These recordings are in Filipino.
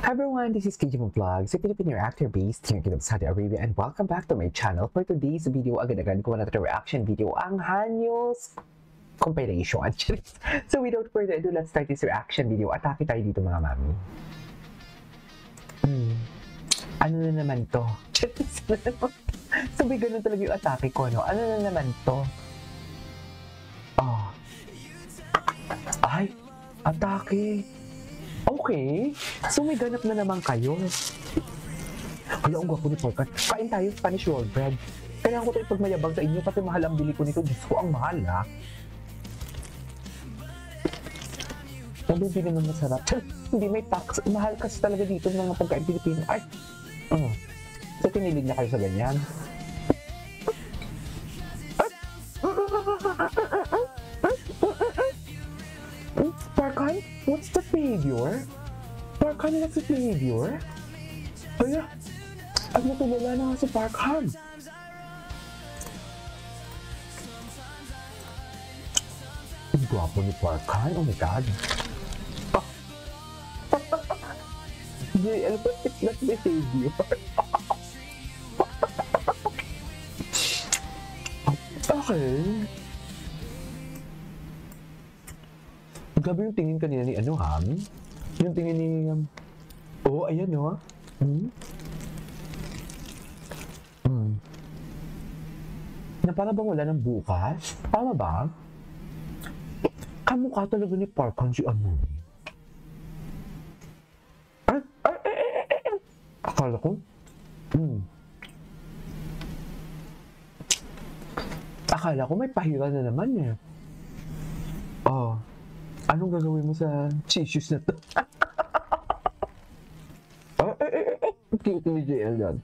Hi everyone, this is KJ Vlogs, a Filipino actor based here in Saudi Arabia, and welcome back to my channel. For today's video, agad-agad ko na ito reaction video, ang Hanyos compilation. So without further ado, let's start this reaction video. Atake tayo dito mga mami. Ano na naman to? Sabi ganun talaga yung atake ko, no? Ano na naman to? Oh. Ay, atake. Okay. So may ganap na naman kayo. Hala, ang gwapo ni Porkat. Kain tayo Spanish roll bread. Kailangan ko ito ipagmayabang sa inyo kasi mahal ang bili ko nito. Diyos ko, ang mahal ha. Nabibili naman masarap. Hindi may tax. Mahal kasi talaga dito ng mga pagkain Pilipino. Ay! So kinilig na kayo sa ganyan. Parkan? What's that behavior? Parkan, what's that behavior? Hala, at natulala na nga si Parkan. Ang gwapo ni Parkan, oh my God. JL, what's that behavior? Okay. Grabe yung tingin kanina ni ano, Ham? Yung tingin ni... oh, ayan, no? Na para bang wala ng bukas? Tama ba? Kamukha talaga ni Parkan si ano. Akala ko? Akala ko may pahira na naman eh. Oh. Anong gagawin mo sa tissues na to? Cute ni JL yan.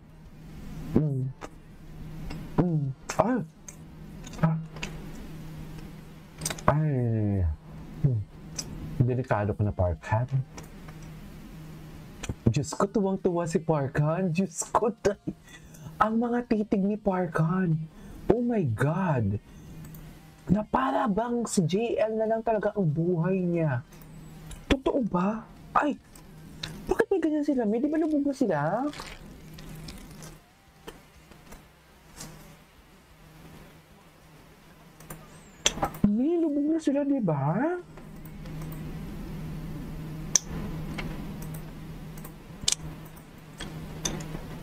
Delikado ko na Parkan. Diyos ko, tuwang-tuwa si Parkan. Diyos ko, ang mga titig ni Parkan. Oh my God. Na para bang si JL na lang talaga ang buhay niya. Totoo ba? Ay, bakit may ganyan sila? May di ba lubog na sila? May lubog na sila, di ba?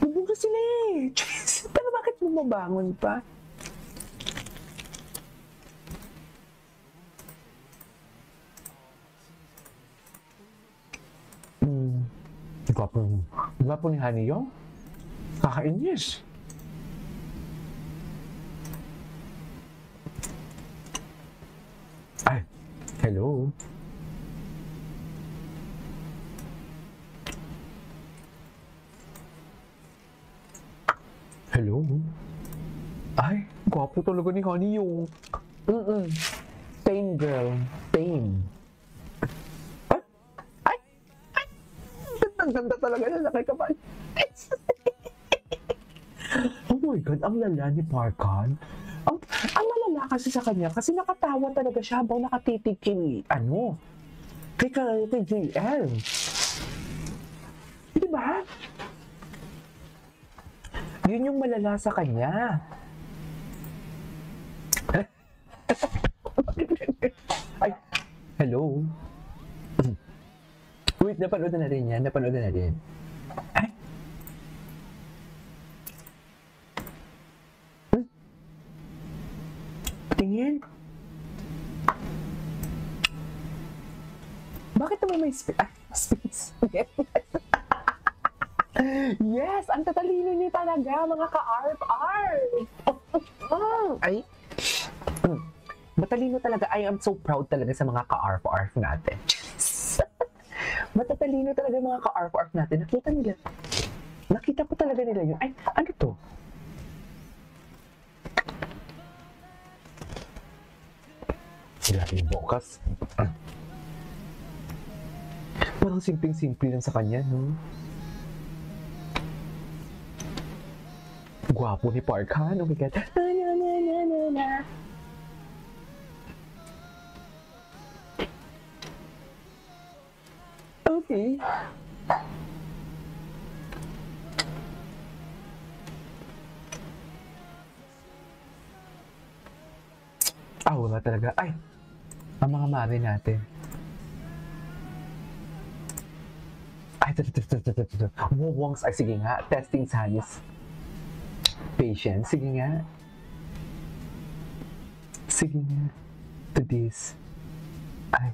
Lubog na sila eh. Pero bakit bumabangon pa? Gwapo ni Honey Yong? Kakainis. Ay, hello. Hello. Ay, gwapo talaga ni Honey Yong. Tame girl. Tame. Ang ganda talaga na nakikabal. Oh my God, ang lala ni Parkan. Ang malala kasi sa kanya, kasi nakatawa talaga siya habang nakatitig kay, kay JL. Diba? Yun yung malala sa kanya. Ay, hello. Wait, napanood na rin yan. Napanood na rin. Ay! Tingin? Bakit naman may space? Space. Yes! Ang tatalino niyo talaga, mga ka-ARF-ARF! Ay! Matalino talaga. I am so proud talaga sa mga ka-ARF-ARF natin. Matatalino talaga mga ka-ARF-ARF natin. Nakita nila. Nakita ko talaga nila yun. Ay, ano to? Sila yung bokas. Parang simpleng-simple lang sa kanya, no? Gwapo ni Parkan. Oh my God. Okay. ba talaga? Ay! Ang mga mami natin. Ay, ito. Wongs. Ay, sige nga. Testing Sanis. Patience. Sige nga. Sige nga. To this. Ay.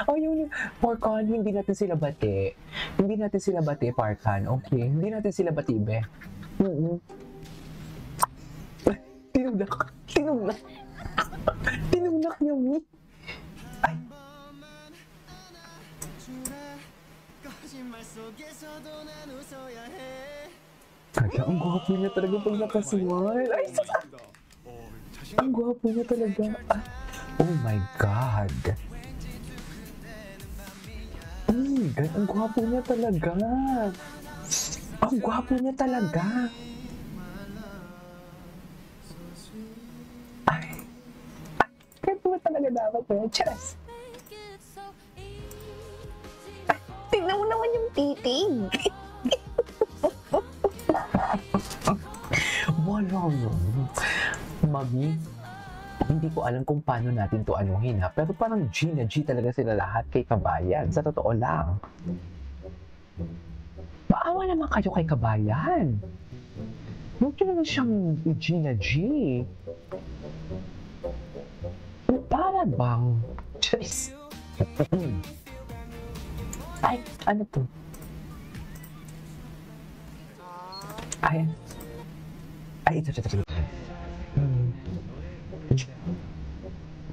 Ayaw niya. Parkan, hindi natin sila bati. Hindi natin sila bati, Parkan. Okay? Hindi natin sila bati, be. Tinulak. Tinulak niya, mi. Ay. Kaya, ang gwapo niya talaga pag nakaswal. Ay, ang gwapo niya talaga. Ah. Oh my God. Oh my God, ang gwapo niya talaga. Ang gwapo niya talaga. Ay. Kaya po talaga dapat po. Cheers. Tignan mo naman yung titig. Wala yun. Mami, hindi ko alam kung paano natin to anuhin ha, pero parang G na G talaga sila lahat kay Kabayan. Sa totoo lang. Maawa naman kayo kay Kabayan. Huwag nyo naman siyang G na G. Para bang? Jeez. Ay, ano to? Ay, ito.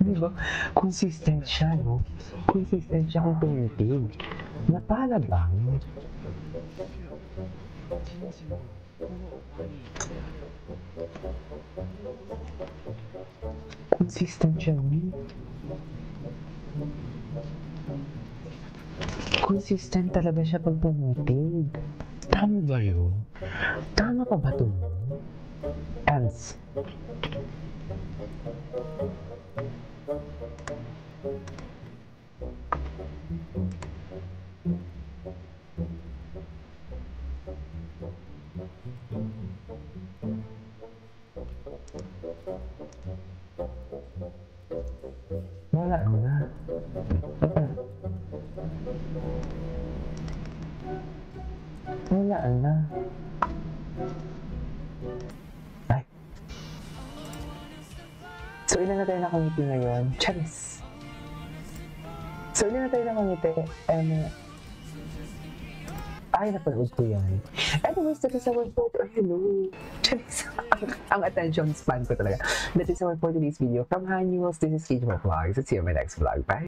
Diba? Consistent siya, no? Consistent siya kung tumitig. Na para bang? Consistent siya, no? Consistent talaga siya pag tumitig. Tama ba yun? Tama pa ba ito? Ants. Wala na. Wala na. Ay. So, ilan na tayo nakangiti ngayon? Charis! So, ilan na tayo nakangiti? Ay, napanood ko yan. Anyways, that is our photo. Hello! Charis! ang attention span ko talaga. That is our for today's video. From Hanyuls, this is Kate Vlogs. Let's see you in my next vlog. Bye!